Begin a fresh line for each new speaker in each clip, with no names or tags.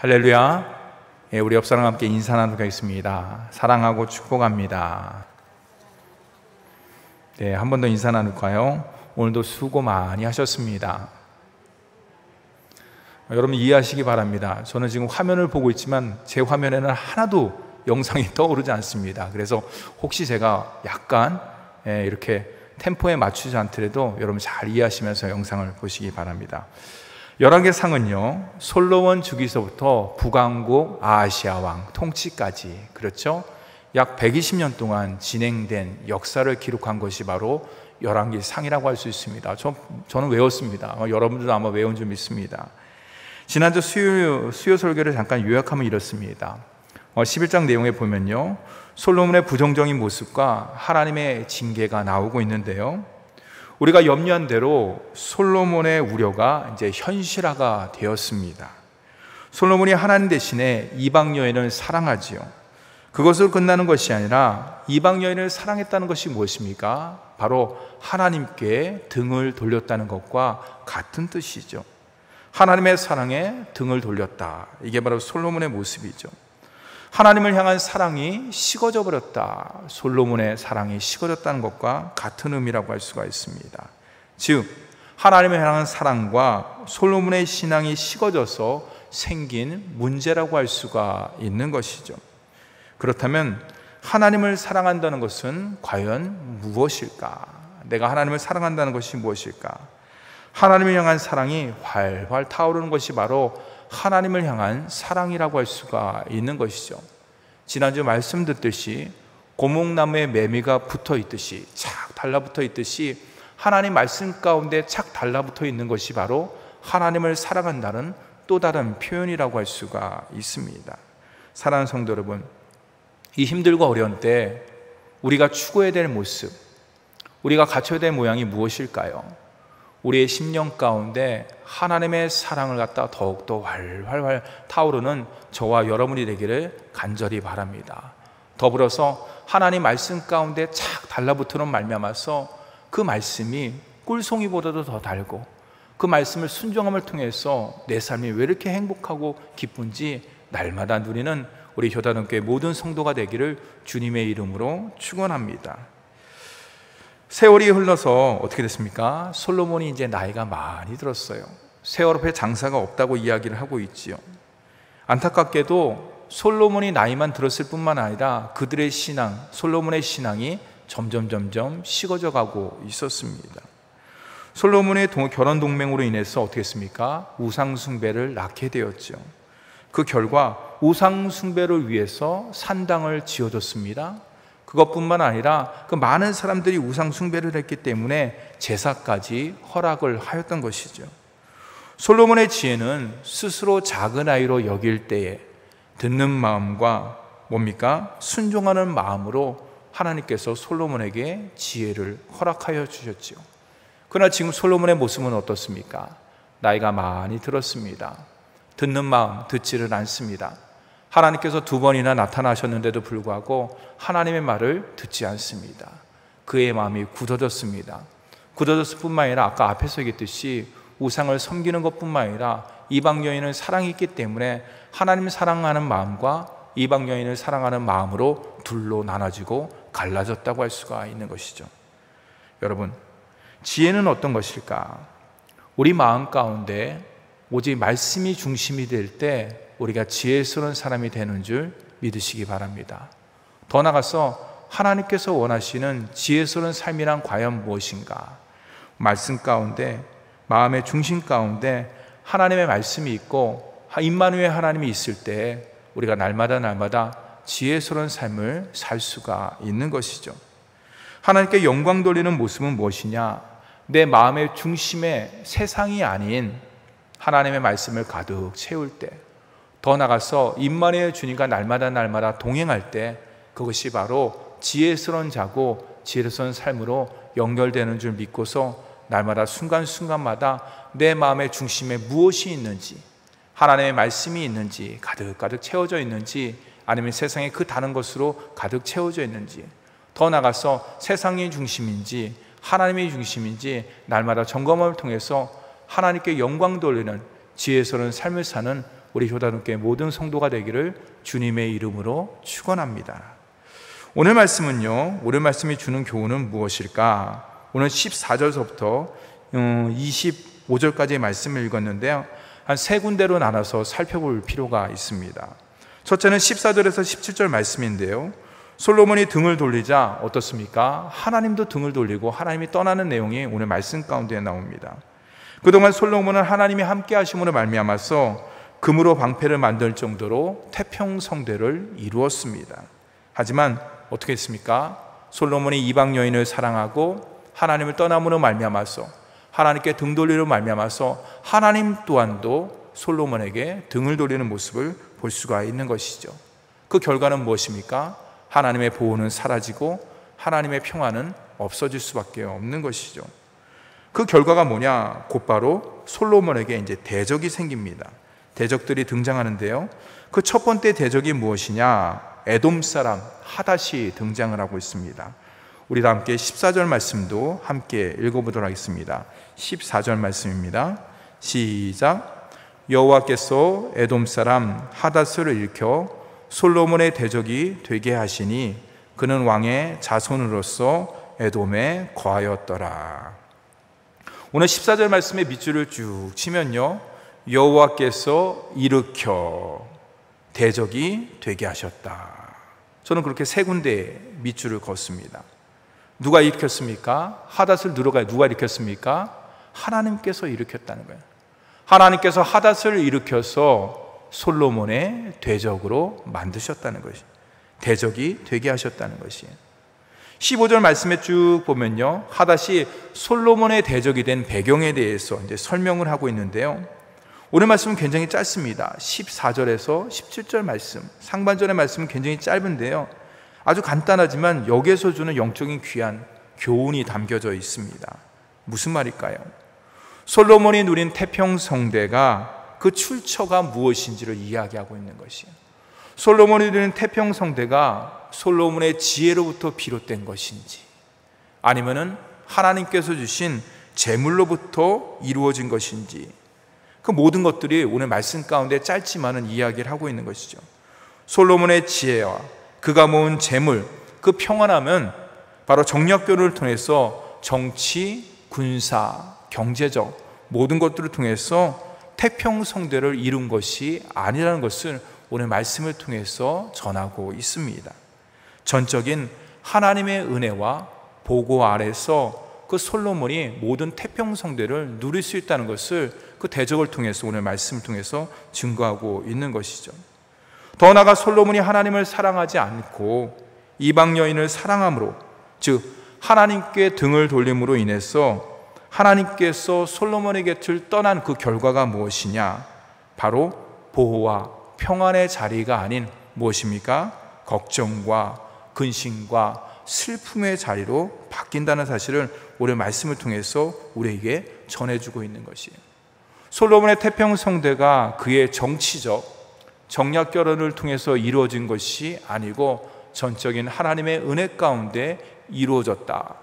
할렐루야. 우리 옆사람과 함께 인사 나누도록 하겠습니다. 사랑하고 축복합니다. 한 번 더 인사 나눌까요? 오늘도 수고 많이 하셨습니다. 여러분 이해하시기 바랍니다. 저는 지금 화면을 보고 있지만 제 화면에는 하나도 영상이 떠오르지 않습니다. 그래서 혹시 제가 약간 이렇게 템포에 맞추지 않더라도 여러분 잘 이해하시면서 영상을 보시기 바랍니다. 열왕기상은요, 솔로몬 주기서부터 북왕국 아하시아 왕 통치까지, 그렇죠? 약 120년 동안 진행된 역사를 기록한 것이 바로 열왕기상이라고 할 수 있습니다. 저는 외웠습니다. 여러분들도 아마 외운 줄 믿습니다. 지난주 수요 설교를 잠깐 요약하면 이렇습니다. 11장 내용에 보면요, 솔로몬의 부정적인 모습과 하나님의 징계가 나오고 있는데요, 우리가 염려한 대로 솔로몬의 우려가 이제 현실화가 되었습니다. 솔로몬이 하나님 대신에 이방 여인을 사랑하지요. 그것으로 끝나는 것이 아니라 이방 여인을 사랑했다는 것이 무엇입니까? 바로 하나님께 등을 돌렸다는 것과 같은 뜻이죠. 하나님의 사랑에 등을 돌렸다. 이게 바로 솔로몬의 모습이죠. 하나님을 향한 사랑이 식어져 버렸다. 솔로몬의 사랑이 식어졌다는 것과 같은 의미라고 할 수가 있습니다. 즉, 하나님을 향한 사랑과 솔로몬의 신앙이 식어져서 생긴 문제라고 할 수가 있는 것이죠. 그렇다면 하나님을 사랑한다는 것은 과연 무엇일까? 내가 하나님을 사랑한다는 것이 무엇일까? 하나님을 향한 사랑이 활활 타오르는 것이 바로 하나님을 향한 사랑이라고 할 수가 있는 것이죠. 지난주 말씀 듣듯이 고목나무에 매미가 붙어 있듯이 착 달라붙어 있듯이 하나님 말씀 가운데 착 달라붙어 있는 것이 바로 하나님을 사랑한다는 또 다른 표현이라고 할 수가 있습니다. 사랑하는 성도 여러분, 이 힘들고 어려운 때 우리가 추구해야 될 모습, 우리가 갖춰야 될 모양이 무엇일까요? 우리의 심령 가운데 하나님의 사랑을 갖다 더욱더 활활 타오르는 저와 여러분이 되기를 간절히 바랍니다. 더불어서 하나님 말씀 가운데 착 달라붙는 말미암아서 그 말씀이 꿀송이보다도 더 달고 그 말씀을 순종함을 통해서 내 삶이 왜 이렇게 행복하고 기쁜지 날마다 누리는 우리 효다동교회 모든 성도가 되기를 주님의 이름으로 축원합니다. 세월이 흘러서 어떻게 됐습니까? 솔로몬이 이제 나이가 많이 들었어요. 세월 앞에 장사가 없다고 이야기를 하고 있지요. 안타깝게도 솔로몬이 나이만 들었을 뿐만 아니라 그들의 신앙, 솔로몬의 신앙이 점점 식어져 가고 있었습니다. 솔로몬의 결혼 동맹으로 인해서 어떻게 했습니까? 우상 숭배를 낳게 되었죠. 그 결과 우상 숭배를 위해서 산당을 지어줬습니다. 그것뿐만 아니라 그 많은 사람들이 우상 숭배를 했기 때문에 제사까지 허락을 하였던 것이죠. 솔로몬의 지혜는 스스로 작은 아이로 여길 때에 듣는 마음과 뭡니까? 순종하는 마음으로 하나님께서 솔로몬에게 지혜를 허락하여 주셨죠. 그러나 지금 솔로몬의 모습은 어떻습니까? 나이가 많이 들었습니다. 듣는 마음 듣지를 않습니다. 하나님께서 2번이나 나타나셨는데도 불구하고 하나님의 말을 듣지 않습니다. 그의 마음이 굳어졌습니다. 굳어졌을 뿐만 아니라 아까 앞에서 얘기했듯이 우상을 섬기는 것뿐만 아니라 이방 여인을 사랑했기 때문에 하나님을 사랑하는 마음과 이방 여인을 사랑하는 마음으로 둘로 나눠지고 갈라졌다고 할 수가 있는 것이죠. 여러분, 지혜는 어떤 것일까? 우리 마음 가운데 오직 말씀이 중심이 될 때 우리가 지혜스러운 사람이 되는 줄 믿으시기 바랍니다. 더 나아가서 하나님께서 원하시는 지혜스러운 삶이란 과연 무엇인가? 말씀 가운데, 마음의 중심 가운데 하나님의 말씀이 있고 임마누엘 하나님이 있을 때 우리가 날마다 지혜스러운 삶을 살 수가 있는 것이죠. 하나님께 영광 돌리는 모습은 무엇이냐? 내 마음의 중심에 세상이 아닌 하나님의 말씀을 가득 채울 때, 더 나아가서 임마누엘 주님과 날마다 동행할 때 그것이 바로 지혜스러운 자고 지혜스러운 삶으로 연결되는 줄 믿고서 날마다 순간순간마다 내 마음의 중심에 무엇이 있는지, 하나님의 말씀이 있는지, 가득 채워져 있는지, 아니면 세상의 그 다른 것으로 가득 채워져 있는지, 더 나아가서 세상의 중심인지 하나님의 중심인지 날마다 점검을 통해서 하나님께 영광 돌리는 지혜스러운 삶을 사는 우리 효다동교회 모든 성도가 되기를 주님의 이름으로 축원합니다. 오늘 말씀은요, 오늘 말씀이 주는 교훈은 무엇일까? 오늘 14절서부터 25절까지의 말씀을 읽었는데요, 한 세 군데로 나눠서 살펴볼 필요가 있습니다. 첫째는 14절에서 17절 말씀인데요, 솔로몬이 등을 돌리자 어떻습니까? 하나님도 등을 돌리고 하나님이 떠나는 내용이 오늘 말씀 가운데 나옵니다. 그동안 솔로몬은 하나님이 함께 하심으로 말미암아서 금으로 방패를 만들 정도로 태평성대를 이루었습니다. 하지만 어떻게 했습니까? 솔로몬이 이방 여인을 사랑하고 하나님을 떠남으로 말미암아서, 하나님께 등 돌리로 말미암아서 하나님 또한도 솔로몬에게 등을 돌리는 모습을 볼 수가 있는 것이죠. 그 결과는 무엇입니까? 하나님의 보호는 사라지고 하나님의 평화는 없어질 수밖에 없는 것이죠. 그 결과가 뭐냐? 곧바로 솔로몬에게 이제 대적이 생깁니다. 대적들이 등장하는데요, 그 첫 번째 대적이 무엇이냐? 에돔 사람 하닷이 등장을 하고 있습니다. 우리 다 함께 14절 말씀도 함께 읽어보도록 하겠습니다. 14절 말씀입니다. 시작. 여호와께서 에돔 사람 하닷을 일으켜 솔로몬의 대적이 되게 하시니 그는 왕의 자손으로서 에돔에 거하였더라. 오늘 14절 말씀의 밑줄을 쭉 치면요, 여호와께서 일으켜 대적이 되게 하셨다. 저는 그렇게 세 군데의 밑줄을 걷습니다. 누가 일으켰습니까? 하닷을 누가 일으켰습니까? 하나님께서 일으켰다는 거예요. 하나님께서 하닷을 일으켜서 솔로몬의 대적으로 만드셨다는 것이, 대적이 되게 하셨다는 것이에요. 15절 말씀에 쭉 보면요, 하닷이 솔로몬의 대적이 된 배경에 대해서 이제 설명을 하고 있는데요, 오늘 말씀은 굉장히 짧습니다. 14절에서 17절 말씀, 상반절의 말씀은 굉장히 짧은데요, 아주 간단하지만 여기에서 주는 영적인 귀한 교훈이 담겨져 있습니다. 무슨 말일까요? 솔로몬이 누린 태평성대가 그 출처가 무엇인지를 이야기하고 있는 것이에요. 솔로몬이 누린 태평성대가 솔로몬의 지혜로부터 비롯된 것인지, 아니면은 하나님께서 주신 재물로부터 이루어진 것인지, 그 모든 것들이 오늘 말씀 가운데 짧지만은 이야기를 하고 있는 것이죠. 솔로몬의 지혜와 그가 모은 재물, 그 평안함은 바로 정략교를 통해서 정치, 군사, 경제적 모든 것들을 통해서 태평성대를 이룬 것이 아니라는 것을 오늘 말씀을 통해서 전하고 있습니다. 전적인 하나님의 은혜와 보고 아래서 그 솔로몬이 모든 태평성대를 누릴 수 있다는 것을 그 대적을 통해서 오늘 말씀을 통해서 증거하고 있는 것이죠. 더 나아가 솔로몬이 하나님을 사랑하지 않고 이방 여인을 사랑함으로, 즉 하나님께 등을 돌림으로 인해서 하나님께서 솔로몬의 곁을 떠난 그 결과가 무엇이냐? 바로 보호와 평안의 자리가 아닌 무엇입니까? 걱정과 근심과 슬픔의 자리로 바뀐다는 사실을 오늘 말씀을 통해서 우리에게 전해주고 있는 것이에요. 솔로몬의 태평성대가 그의 정치적 정략결혼을 통해서 이루어진 것이 아니고 전적인 하나님의 은혜 가운데 이루어졌다.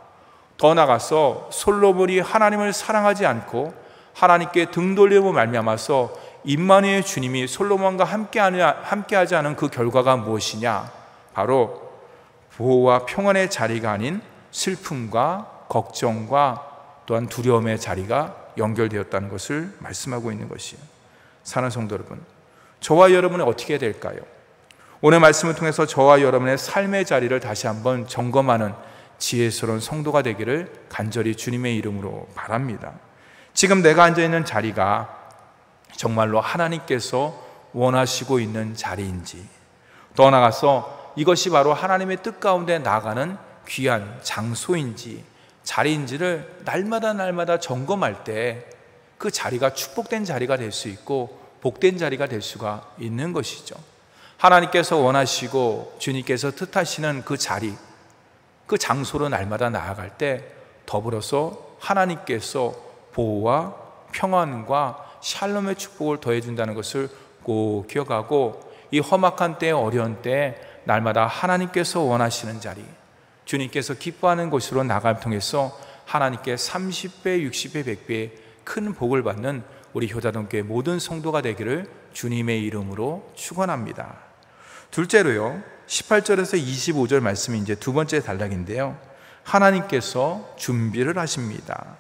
더 나아가서 솔로몬이 하나님을 사랑하지 않고 하나님께 등 돌리고 말미암아서 임마누엘 주님이 솔로몬과 함께하지 않은 그 결과가 무엇이냐? 바로 보호와 평안의 자리가 아닌 슬픔과 걱정과 또한 두려움의 자리가 연결되었다는 것을 말씀하고 있는 것이에요. 사랑하는 성도 여러분, 저와 여러분은 어떻게 될까요? 오늘 말씀을 통해서 저와 여러분의 삶의 자리를 다시 한번 점검하는 지혜스러운 성도가 되기를 간절히 주님의 이름으로 바랍니다. 지금 내가 앉아있는 자리가 정말로 하나님께서 원하시고 있는 자리인지, 더 나아가서 이것이 바로 하나님의 뜻 가운데 나아가는 귀한 장소인지 자리인지를 날마다 점검할 때 그 자리가 축복된 자리가 될 수 있고 복된 자리가 될 수가 있는 것이죠. 하나님께서 원하시고 주님께서 뜻하시는 그 자리, 그 장소로 날마다 나아갈 때 더불어서 하나님께서 보호와 평안과 샬롬의 축복을 더해준다는 것을 꼭 기억하고, 이 험악한 때, 어려운 때 날마다 하나님께서 원하시는 자리, 주님께서 기뻐하는 곳으로 나감을 통해서 하나님께 30배, 60배, 100배의 큰 복을 받는 우리 효자동교회 모든 성도가 되기를 주님의 이름으로 축원합니다. 둘째로요, 18절에서 25절 말씀이 이제 두 번째 단락인데요, 하나님께서 준비를 하십니다.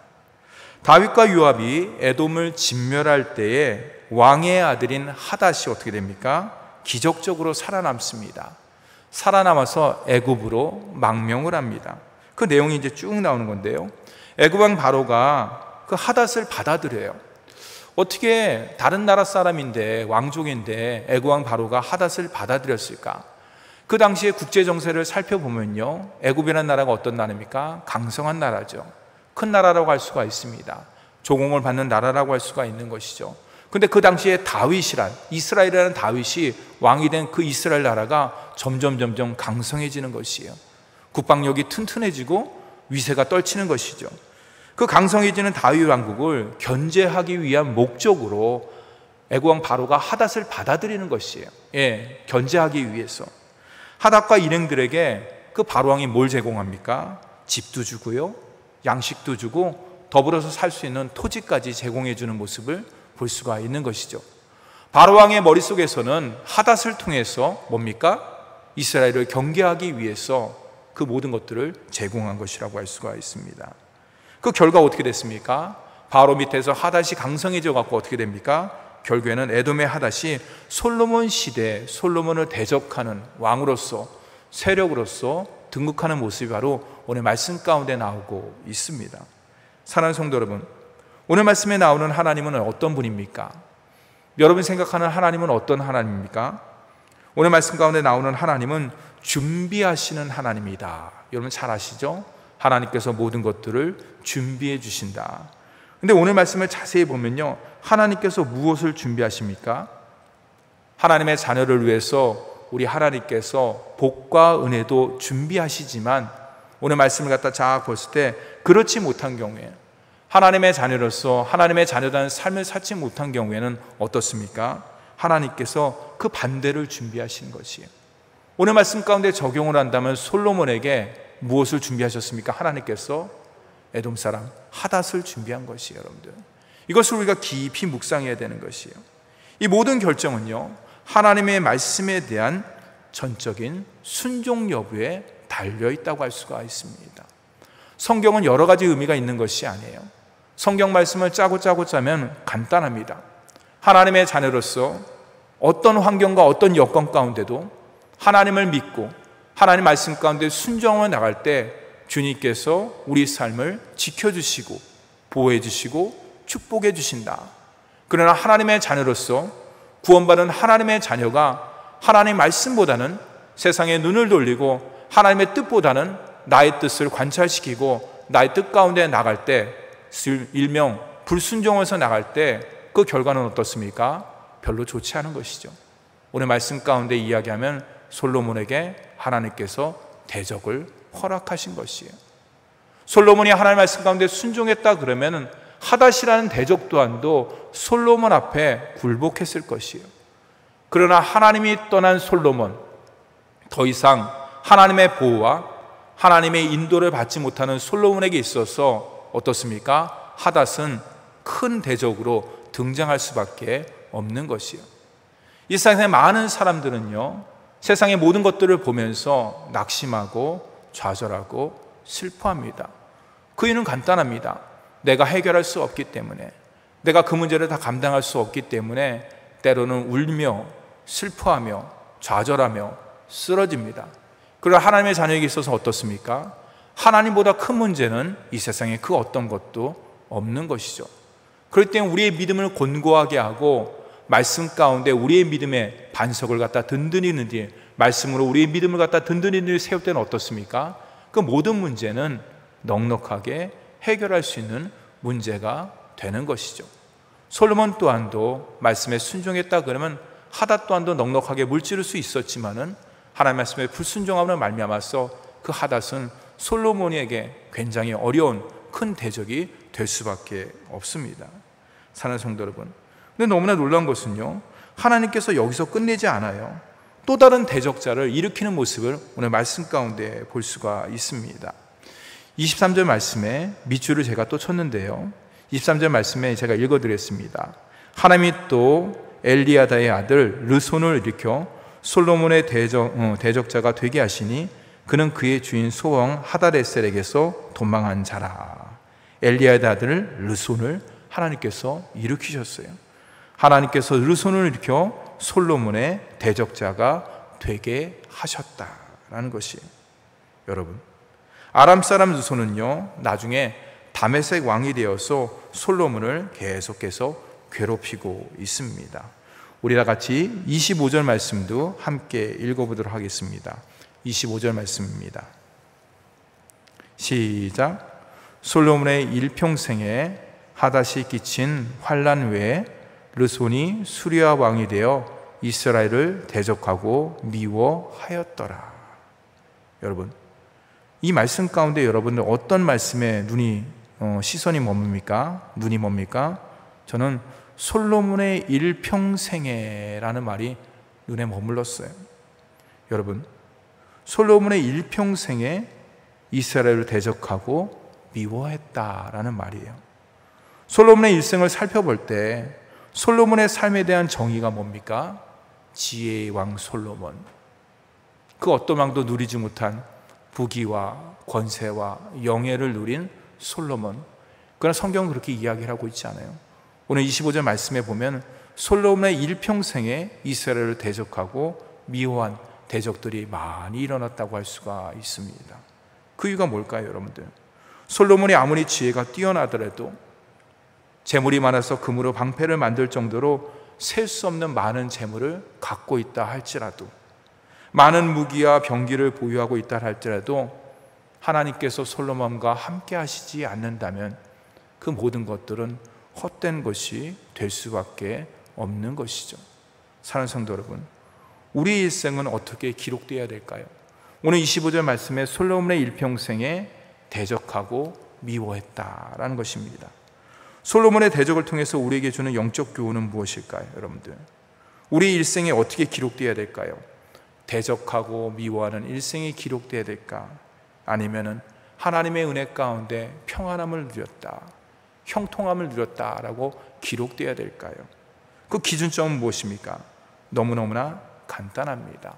다윗과 요압이 에돔을 진멸할 때에 왕의 아들인 하닷이 어떻게 됩니까? 기적적으로 살아남습니다. 살아남아서 애굽으로 망명을 합니다. 그 내용이 이제 쭉 나오는 건데요, 애굽 왕 바로가 그 하닷을 받아들여요. 어떻게 다른 나라 사람인데, 왕족인데 애굽 왕 바로가 하닷을 받아들였을까? 그 당시에 국제 정세를 살펴보면요, 애굽이라는 나라가 어떤 나라입니까? 강성한 나라죠. 큰 나라라고 할 수가 있습니다. 조공을 받는 나라라고 할 수가 있는 것이죠. 근데 그 당시에 다윗이란, 이스라엘이라는 다윗이 왕이 된 그 이스라엘 나라가 점점 강성해지는 것이에요. 국방력이 튼튼해지고 위세가 떨치는 것이죠. 그 강성해지는 다윗 왕국을 견제하기 위한 목적으로 애굽 왕 바로가 하닷을 받아들이는 것이에요. 견제하기 위해서. 하닷과 일행들에게 그 바로 왕이 뭘 제공합니까? 집도 주고요, 양식도 주고, 더불어서 살 수 있는 토지까지 제공해 주는 모습을 볼 수가 있는 것이죠. 바로 왕의 머릿속에서는 하닷을 통해서 뭡니까? 이스라엘을 경계하기 위해서 그 모든 것들을 제공한 것이라고 할 수가 있습니다. 그 결과 어떻게 됐습니까? 바로 밑에서 하닷이 강성해져 갖고 어떻게 됩니까? 결국에는 에돔의 하닷이 솔로몬 시대에 솔로몬을 대적하는 왕으로서, 세력으로서 등극하는 모습이 바로 오늘 말씀 가운데 나오고 있습니다. 사랑하는 성도 여러분, 오늘 말씀에 나오는 하나님은 어떤 분입니까? 여러분이 생각하는 하나님은 어떤 하나님입니까? 오늘 말씀 가운데 나오는 하나님은 준비하시는 하나님이다. 여러분 잘 아시죠? 하나님께서 모든 것들을 준비해 주신다. 근데 오늘 말씀을 자세히 보면요, 하나님께서 무엇을 준비하십니까? 하나님의 자녀를 위해서 우리 하나님께서 복과 은혜도 준비하시지만, 오늘 말씀을 갖다 쫙 봤을 때 그렇지 못한 경우에, 하나님의 자녀로서 하나님의 자녀다는 삶을 살지 못한 경우에는 어떻습니까? 하나님께서 그 반대를 준비하시는 것이에요. 오늘 말씀 가운데 적용을 한다면 솔로몬에게 무엇을 준비하셨습니까? 하나님께서 에돔 사람 하닷을 준비한 것이에요. 여러분들, 이것을 우리가 깊이 묵상해야 되는 것이에요. 이 모든 결정은요, 하나님의 말씀에 대한 전적인 순종 여부에 달려있다고 할 수가 있습니다. 성경은 여러 가지 의미가 있는 것이 아니에요. 성경 말씀을 짜고 짜면 간단합니다. 하나님의 자녀로서 어떤 환경과 어떤 여건 가운데도 하나님을 믿고 하나님 말씀 가운데 순종하며 나갈 때 주님께서 우리 삶을 지켜주시고 보호해 주시고 축복해 주신다. 그러나 하나님의 자녀로서 구원받은 하나님의 자녀가 하나님의 말씀보다는 세상에 눈을 돌리고 하나님의 뜻보다는 나의 뜻을 관찰시키고 나의 뜻 가운데 나갈 때, 일명 불순종해서 나갈 때 그 결과는 어떻습니까? 별로 좋지 않은 것이죠. 오늘 말씀 가운데 이야기하면 솔로몬에게 하나님께서 대적을 허락하신 것이에요. 솔로몬이 하나님 말씀 가운데 순종했다 그러면 하닷이라는 대적 또한도 솔로몬 앞에 굴복했을 것이에요. 그러나 하나님이 떠난 솔로몬, 더 이상 하나님의 보호와 하나님의 인도를 받지 못하는 솔로몬에게 있어서 어떻습니까? 하닷은 큰 대적으로 등장할 수밖에 없는 것이에요. 이 세상에 많은 사람들은요, 세상의 모든 것들을 보면서 낙심하고 좌절하고 슬퍼합니다. 그 이유는 간단합니다. 내가 해결할 수 없기 때문에, 내가 그 문제를 다 감당할 수 없기 때문에 때로는 울며 슬퍼하며 좌절하며 쓰러집니다. 그러나 하나님의 자녀에게 있어서 어떻습니까? 하나님보다 큰 문제는 이 세상에 그 어떤 것도 없는 것이죠. 그럴 때 우리의 믿음을 곤고하게 하고 말씀 가운데 우리의 믿음의 반석을 갖다 든든히 있는 뒤에, 말씀으로 우리의 믿음을 갖다 든든히 있는 뒤에 세울 때는 어떻습니까? 그 모든 문제는 넉넉하게 해결할 수 있는 문제가 되는 것이죠. 솔로몬 또한도 말씀에 순종했다 그러면 하닷 또한도 넉넉하게 물질을 수 있었지만은 하나님 말씀에 불순종함으로 말미암아서 그 하닷은 솔로몬에게 굉장히 어려운 큰 대적이 될 수밖에 없습니다. 사랑하는 성도 여러분, 근데 너무나 놀라운 것은요, 하나님께서 여기서 끝내지 않아요. 또 다른 대적자를 일으키는 모습을 오늘 말씀 가운데 볼 수가 있습니다. 23절 말씀에 밑줄을 제가 또 쳤는데요, 23절 말씀에 제가 읽어드렸습니다. 하나님이 또 엘리야다의 아들 르손을 일으켜 솔로몬의 대적자가 되게 하시니 그는 그의 주인 소왕 하다레셀에게서 도망한 자라. 엘리야의 아들 르손을 하나님께서 일으키셨어요. 하나님께서 르손을 일으켜 솔로몬의 대적자가 되게 하셨다라는 것이에요. 여러분, 아람 사람 르손은요, 나중에 다메섹 왕이 되어서 솔로몬을 계속해서 괴롭히고 있습니다. 우리 다 같이 25절 말씀도 함께 읽어보도록 하겠습니다. 25절 말씀입니다. 시작. 솔로몬의 일평생에 하닷이 끼친 환난 외에 르손이 수리아 왕이 되어 이스라엘을 대적하고 미워하였더라. 여러분, 이 말씀 가운데 여러분들 어떤 말씀에 시선이 뭡니까? 눈이 뭡니까? 저는 솔로몬의 일평생에라는 말이 눈에 머물렀어요. 여러분, 솔로몬의 일평생에 이스라엘을 대적하고 미워했다라는 말이에요. 솔로몬의 일생을 살펴볼 때 솔로몬의 삶에 대한 정의가 뭡니까? 지혜의 왕 솔로몬, 그 어떤 왕도 누리지 못한 부귀와 권세와 영예를 누린 솔로몬. 그러나 성경은 그렇게 이야기를 하고 있지 않아요. 오늘 25절 말씀에 보면 솔로몬의 일평생에 이스라엘을 대적하고 미워한 대적들이 많이 일어났다고 할 수가 있습니다. 그 이유가 뭘까요, 여러분들? 솔로몬이 아무리 지혜가 뛰어나더라도 재물이 많아서 금으로 방패를 만들 정도로 셀 수 없는 많은 재물을 갖고 있다 할지라도, 많은 무기와 병기를 보유하고 있다 할지라도 하나님께서 솔로몬과 함께 하시지 않는다면 그 모든 것들은 헛된 것이 될 수밖에 없는 것이죠. 사랑하는 성도 여러분, 우리 일생은 어떻게 기록되어야 될까요? 오늘 25절 말씀에 솔로몬의 일평생에 대적하고 미워했다라는 것입니다. 솔로몬의 대적을 통해서 우리에게 주는 영적 교훈은 무엇일까요, 여러분들? 우리 일생에 어떻게 기록되어야 될까요? 대적하고 미워하는 일생이 기록되어야 될까? 아니면은 하나님의 은혜 가운데 평안함을 누렸다, 형통함을 누렸다라고 기록되어야 될까요? 그 기준점은 무엇입니까? 너무너무나 간단합니다.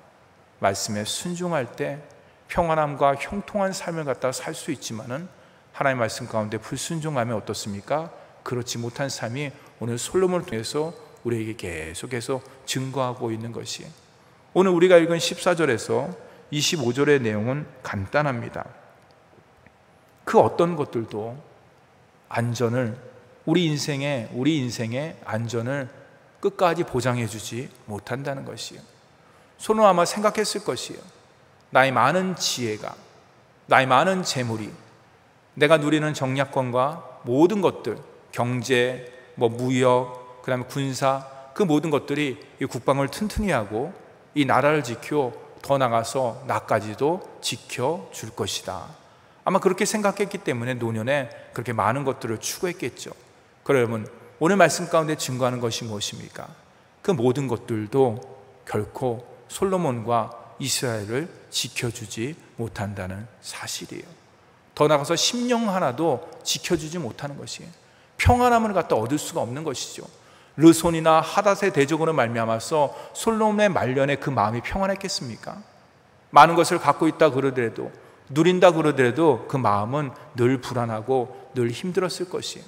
말씀에 순종할 때 평안함과 형통한 삶을 갖다가 살 수 있지만은 하나님의 말씀 가운데 불순종하면 어떻습니까? 그렇지 못한 삶이 오늘 솔로몬을 통해서 우리에게 계속해서 증거하고 있는 것이에요. 오늘 우리가 읽은 14절에서 25절의 내용은 간단합니다. 그 어떤 것들도 안전을, 우리 인생의 안전을 끝까지 보장해 주지 못한다는 것이에요. 손은 아마 생각했을 것이에요. 나의 많은 지혜가, 나의 많은 재물이, 내가 누리는 정략권과 모든 것들, 경제, 무역, 그 다음에 군사, 그 모든 것들이 이 국방을 튼튼히 하고 이 나라를 지켜 더 나가서 나까지도 지켜줄 것이다. 아마 그렇게 생각했기 때문에 노년에 그렇게 많은 것들을 추구했겠죠. 그러면 오늘 말씀 가운데 증거하는 것이 무엇입니까? 그 모든 것들도 결코 솔로몬과 이스라엘을 지켜주지 못한다는 사실이에요. 더 나아가서 심령 하나도 지켜주지 못하는 것이에요. 평안함을 갖다 얻을 수가 없는 것이죠. 르손이나 하닷의 대적으로 말미암아서 솔로몬의 말년에 그 마음이 평안했겠습니까? 많은 것을 갖고 있다 그러더라도, 누린다 그러더라도 그 마음은 늘 불안하고 늘 힘들었을 것이에요.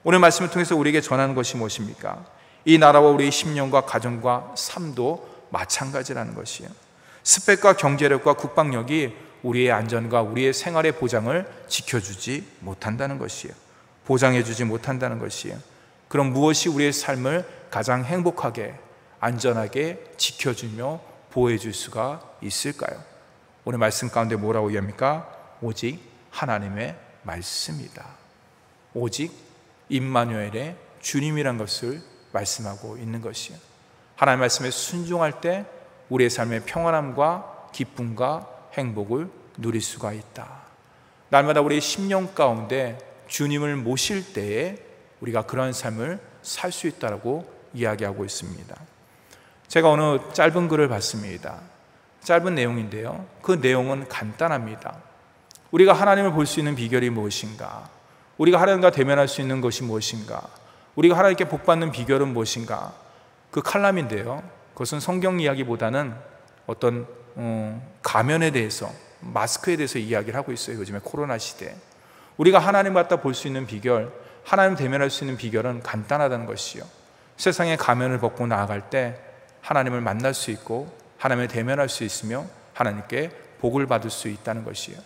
오늘 말씀을 통해서 우리에게 전하는 것이 무엇입니까? 이 나라와 우리의 심령과 가정과 삶도 마찬가지라는 것이에요. 스펙과 경제력과 국방력이 우리의 안전과 우리의 생활의 보장을 지켜주지 못한다는 것이에요. 보장해주지 못한다는 것이에요. 그럼 무엇이 우리의 삶을 가장 행복하게, 안전하게 지켜주며 보호해줄 수가 있을까요? 오늘 말씀 가운데 뭐라고 이야기합니까? 오직 하나님의 말씀이다. 오직 임마누엘의 주님이란 것을 말씀하고 있는 것이에요. 하나님의 말씀에 순종할 때 우리의 삶의 평안함과 기쁨과 행복을 누릴 수가 있다. 날마다 우리의 심령 가운데 주님을 모실 때에 우리가 그러한 삶을 살 수 있다고 이야기하고 있습니다. 제가 어느 짧은 글을 봤습니다. 짧은 내용인데요, 그 내용은 간단합니다. 우리가 하나님을 볼 수 있는 비결이 무엇인가? 우리가 하나님과 대면할 수 있는 것이 무엇인가? 우리가 하나님께 복받는 비결은 무엇인가? 그 칼럼인데요, 그것은 성경 이야기보다는 어떤 가면에 대해서, 마스크에 대해서 이야기를 하고 있어요. 요즘에 코로나 시대에 우리가 하나님 갖다 볼 수 있는 비결, 하나님 대면할 수 있는 비결은 간단하다는 것이요, 세상의 가면을 벗고 나아갈 때 하나님을 만날 수 있고 하나님을 대면할 수 있으며 하나님께 복을 받을 수 있다는 것이요.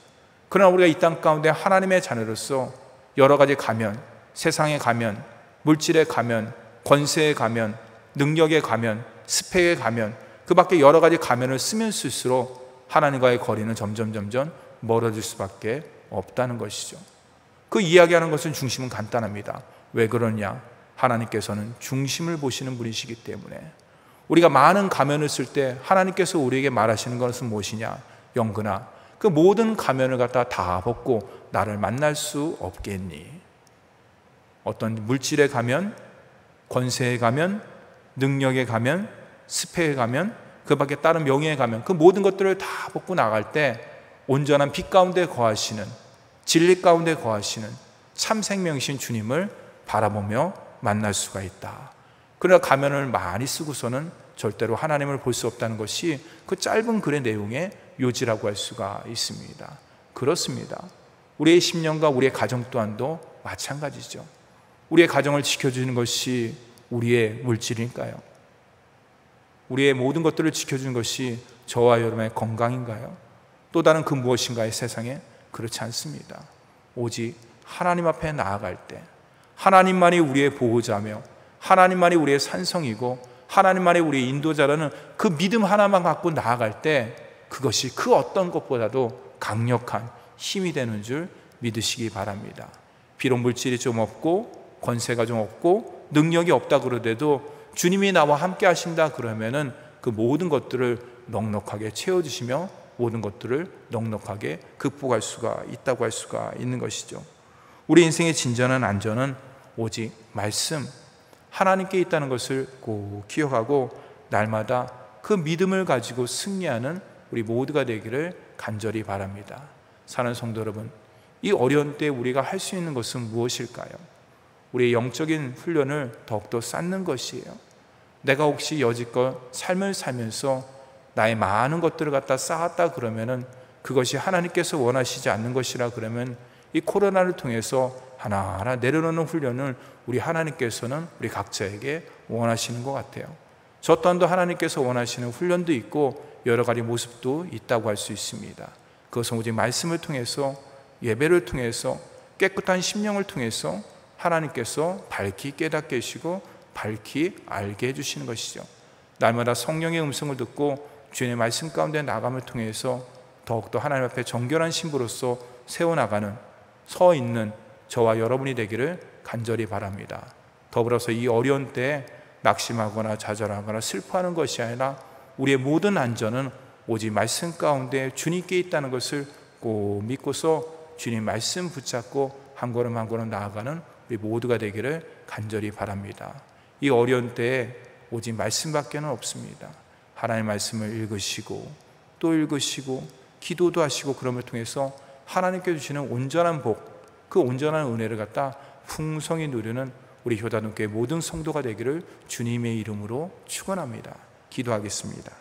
그러나 우리가 이 땅 가운데 하나님의 자녀로서 여러 가지 가면, 세상의 가면, 물질의 가면, 권세의 가면, 능력의 가면, 스펙의 가면, 그 밖에 여러 가지 가면을 쓰면 쓸수록 하나님과의 거리는 점점 멀어질 수밖에 없다는 것이죠. 그 이야기하는 것은 중심은 간단합니다. 왜 그러냐? 하나님께서는 중심을 보시는 분이시기 때문에. 우리가 많은 가면을 쓸 때 하나님께서 우리에게 말하시는 것은 무엇이냐? 영근아, 그 모든 가면을 갖다 다 벗고 나를 만날 수 없겠니? 어떤 물질의 가면, 권세의 가면, 능력의 가면, 스펙의 가면, 그 밖에 다른 명예의 가면, 그 모든 것들을 다 벗고 나갈 때 온전한 빛 가운데 거하시는, 진리 가운데 거하시는 참 생명이신 주님을 바라보며 만날 수가 있다. 그러나 가면을 많이 쓰고서는 절대로 하나님을 볼 수 없다는 것이 그 짧은 글의 내용의 요지라고 할 수가 있습니다. 그렇습니다. 우리의 심령과 우리의 가정 또한도 마찬가지죠. 우리의 가정을 지켜주는 것이 우리의 물질일까요? 우리의 모든 것들을 지켜주는 것이 저와 여러분의 건강인가요? 또 다른 그 무엇인가의 세상에? 그렇지 않습니다. 오직 하나님 앞에 나아갈 때 하나님만이 우리의 보호자며 하나님만이 우리의 산성이고 하나님만이 우리의 인도자라는 그 믿음 하나만 갖고 나아갈 때 그것이 그 어떤 것보다도 강력한 힘이 되는 줄 믿으시기 바랍니다. 비록 물질이 좀 없고 권세가 좀 없고 능력이 없다 그러더라도 주님이 나와 함께 하신다 그러면은 그 모든 것들을 넉넉하게 채워주시며 모든 것들을 넉넉하게 극복할 수가 있다고 할 수가 있는 것이죠. 우리 인생의 진정한 안전은 오직 말씀, 하나님께 있다는 것을 꼭 기억하고 날마다 그 믿음을 가지고 승리하는 우리 모두가 되기를 간절히 바랍니다. 사랑하는 성도 여러분, 이 어려운 때 우리가 할 수 있는 것은 무엇일까요? 우리의 영적인 훈련을 더욱더 쌓는 것이에요. 내가 혹시 여지껏 삶을 살면서 나의 많은 것들을 갖다 쌓았다 그러면은 그것이 하나님께서 원하시지 않는 것이라 그러면 이 코로나를 통해서 하나하나 내려놓는 훈련을 우리 하나님께서는 우리 각자에게 원하시는 것 같아요. 저 또한도 하나님께서 원하시는 훈련도 있고 여러 가지 모습도 있다고 할 수 있습니다. 그것은 오직 말씀을 통해서, 예배를 통해서, 깨끗한 심령을 통해서 하나님께서 밝히 깨닫게 해주시고 밝히 알게 해주시는 것이죠. 날마다 성령의 음성을 듣고 주님의 말씀 가운데 나감을 통해서 더욱더 하나님 앞에 정결한 신부로서 세워나가는, 서 있는 저와 여러분이 되기를 간절히 바랍니다. 더불어서 이 어려운 때에 낙심하거나 좌절하거나 슬퍼하는 것이 아니라 우리의 모든 안전은 오직 말씀 가운데 주님께 있다는 것을 꼭 믿고서 주님 말씀 붙잡고 한 걸음 한 걸음 나아가는 우리 모두가 되기를 간절히 바랍니다. 이 어려운 때에 오직 말씀밖에는 없습니다. 하나님의 말씀을 읽으시고 또 읽으시고 기도도 하시고 그럼을 통해서 하나님께 주시는 온전한 복, 그 온전한 은혜를 갖다 풍성히 누리는 우리 효다동교회 모든 성도가 되기를 주님의 이름으로 축원합니다. 기도하겠습니다.